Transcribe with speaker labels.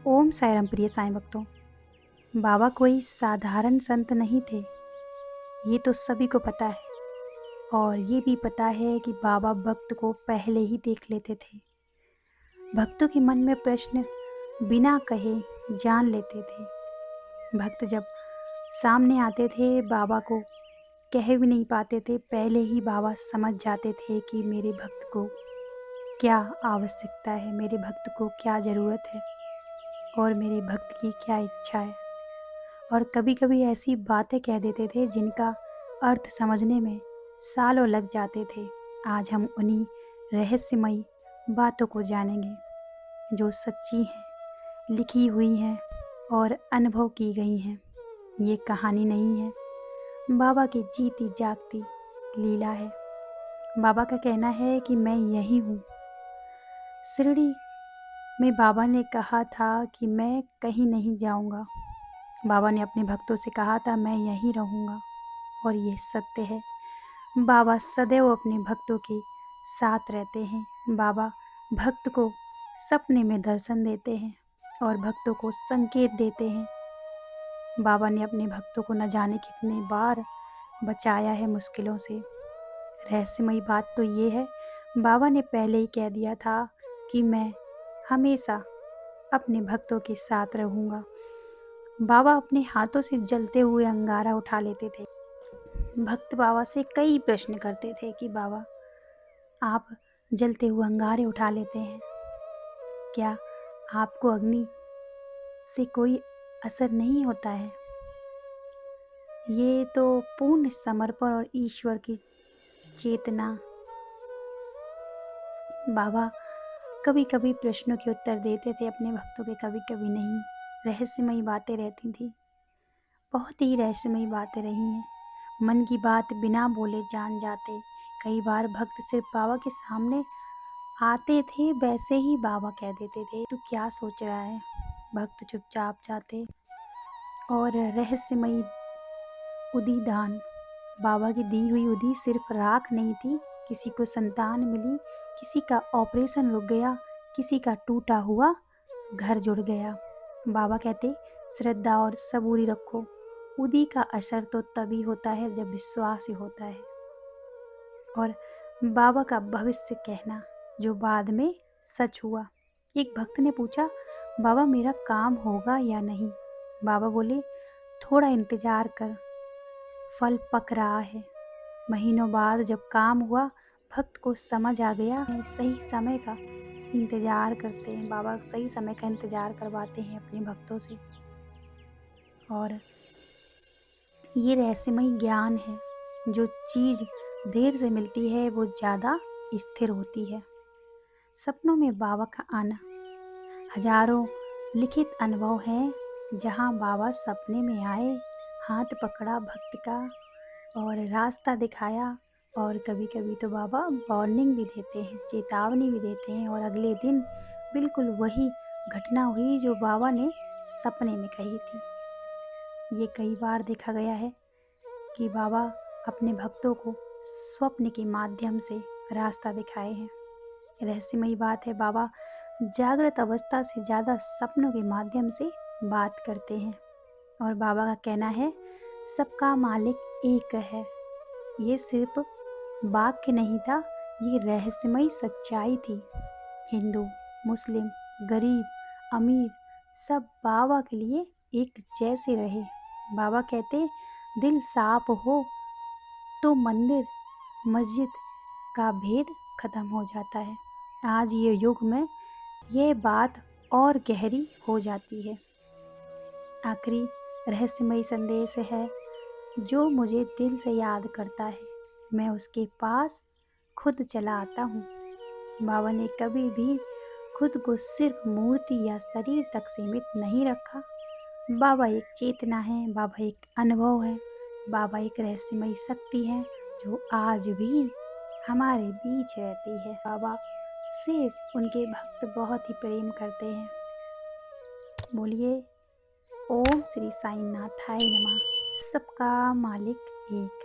Speaker 1: ओम साई राम प्रिय साईं भक्तों। बाबा कोई साधारण संत नहीं थे, ये तो सभी को पता है। और ये भी पता है कि बाबा भक्त को पहले ही देख लेते थे। भक्तों के मन में प्रश्न बिना कहे जान लेते थे। भक्त जब सामने आते थे, बाबा को कह भी नहीं पाते थे, पहले ही बाबा समझ जाते थे कि मेरे भक्त को क्या आवश्यकता है, मेरे भक्त को क्या ज़रूरत है और मेरे भक्त की क्या इच्छा है। और कभी कभी ऐसी बातें कह देते थे जिनका अर्थ समझने में सालों लग जाते थे। आज हम उन्हीं रहस्यमयी बातों को जानेंगे जो सच्ची हैं, लिखी हुई हैं और अनुभव की गई हैं। ये कहानी नहीं है, बाबा की जीती जागती लीला है। बाबा का कहना है कि मैं यही हूँ। शिरडी में बाबा ने कहा था कि मैं कहीं नहीं जाऊँगा। बाबा ने अपने भक्तों से कहा था मैं यहीं रहूँगा, और ये सत्य है। बाबा सदैव अपने भक्तों के साथ रहते हैं। बाबा भक्त को सपने में दर्शन देते हैं और भक्तों को संकेत देते हैं। बाबा ने अपने भक्तों को न जाने कितने बार बचाया है मुश्किलों से। रहस्यमयी बात तो ये है, बाबा ने पहले ही कह दिया था कि मैं हमेशा अपने भक्तों के साथ रहूँगा। बाबा अपने हाथों से जलते हुए अंगारा उठा लेते थे। भक्त बाबा से कई प्रश्न करते थे कि बाबा, आप जलते हुए अंगारे उठा लेते हैं, क्या आपको अग्नि से कोई असर नहीं होता है? ये तो पूर्ण समर्पण और ईश्वर की चेतना। बाबा कभी कभी प्रश्नों के उत्तर देते थे अपने भक्तों के, कभी कभी नहीं। रहस्यमयी बातें रहती थी, बहुत ही रहस्यमयी बातें रही हैं। मन की बात बिना बोले जान जाते। कई बार भक्त सिर्फ बाबा के सामने आते थे, वैसे ही बाबा कह देते थे तू क्या सोच रहा है। भक्त चुपचाप जाते। और रहस्यमयी उदी दान। बाबा की दी हुई उदी सिर्फ राख नहीं थी। किसी को संतान मिली, किसी का ऑपरेशन रुक गया, किसी का टूटा हुआ घर जुड़ गया। बाबा कहते श्रद्धा और सबूरी रखो। उदी का असर तो तभी होता है जब विश्वास ही होता है। और बाबा का भविष्य कहना जो बाद में सच हुआ। एक भक्त ने पूछा, बाबा मेरा काम होगा या नहीं? बाबा बोले, थोड़ा इंतजार कर, फल पक रहा है। महीनों बाद जब काम हुआ, भक्त को समझ आ गया सही समय का इंतजार करते हैं। बाबा सही समय का इंतजार करवाते हैं अपने भक्तों से। और ये रहस्यमयी ज्ञान है, जो चीज़ देर से मिलती है वो ज़्यादा स्थिर होती है। सपनों में बाबा का आना। हजारों लिखित अनुभव हैं जहाँ बाबा सपने में आए, हाथ पकड़ा भक्त का और रास्ता दिखाया। और कभी कभी तो बाबा वार्निंग भी देते हैं, चेतावनी भी देते हैं, और अगले दिन बिल्कुल वही घटना हुई जो बाबा ने सपने में कही थी। ये कई बार देखा गया है कि बाबा अपने भक्तों को स्वप्न के माध्यम से रास्ता दिखाए हैं। रहस्यमयी बात है, बाबा जागृत अवस्था से ज़्यादा सपनों के माध्यम से बात करते हैं। और बाबा का कहना है सबका मालिक एक है। ये सिर्फ वाक्य नहीं था, ये रहस्यमयी सच्चाई थी। हिंदू, मुस्लिम, गरीब, अमीर सब बाबा के लिए एक जैसे रहे। बाबा कहते दिल साफ हो तो मंदिर मस्जिद का भेद खत्म हो जाता है। आज ये युग में यह बात और गहरी हो जाती है। आखिरी रहस्यमयी संदेश है, जो मुझे दिल से याद करता है मैं उसके पास खुद चला आता हूँ। बाबा ने कभी भी खुद को सिर्फ मूर्ति या शरीर तक सीमित नहीं रखा। बाबा एक चेतना है, बाबा एक अनुभव है, बाबा एक रहस्यमयी शक्ति है जो आज भी हमारे बीच रहती है। बाबा से उनके भक्त बहुत ही प्रेम करते हैं। बोलिए ओम श्री साईं नाथाय नमः। सबका मालिक एक।